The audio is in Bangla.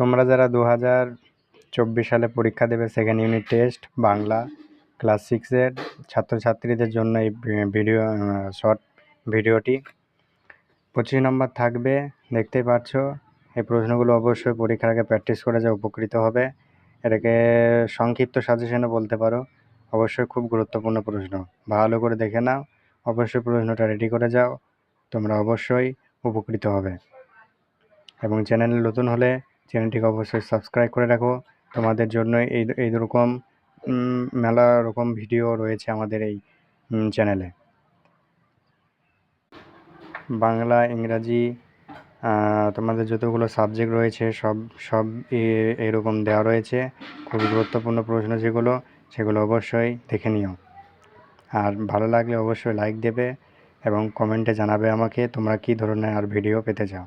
তোমরা যারা 2024 সালে পরীক্ষা দেবে second unit test Bangla class 6-এর ছাত্রছাত্রীদের জন্য এই শর্ট ভিডিওটি 25 নম্বর থাকবে। দেখতেই পাচ্ছ, এই প্রশ্নগুলো অবশ্যই পরীক্ষার আগে প্র্যাকটিস করে যা উপকৃত হবে। এটাকে সংক্ষিপ্ত সাজেশনও বলতে পারো। অবশ্যই খুব গুরুত্বপূর্ণ প্রশ্ন, ভালো করে দেখে নাও, অবশ্যই প্রশ্নটা রেডি করে যাও, তোমরা অবশ্যই উপকৃত হবে। এবং চ্যানেলে নতুন হলে চ্যানেলটিকে অবশ্যই সাবস্ক্রাইব করে রাখো। তোমাদের জন্য এই রকম মেলা রকম ভিডিও রয়েছে আমাদের এই চ্যানেলে। বাংলা, ইংরাজি, তোমাদের যতগুলো সাবজেক্ট রয়েছে সব এরকম দেওয়া রয়েছে। খুবই গুরুত্বপূর্ণ প্রশ্ন সেগুলো অবশ্যই দেখে নিও। আর ভালো লাগলে অবশ্যই লাইক দেবে এবং কমেন্টে জানাবে আমাকে তোমরা কী ধরনের আর ভিডিও পেতে চাও।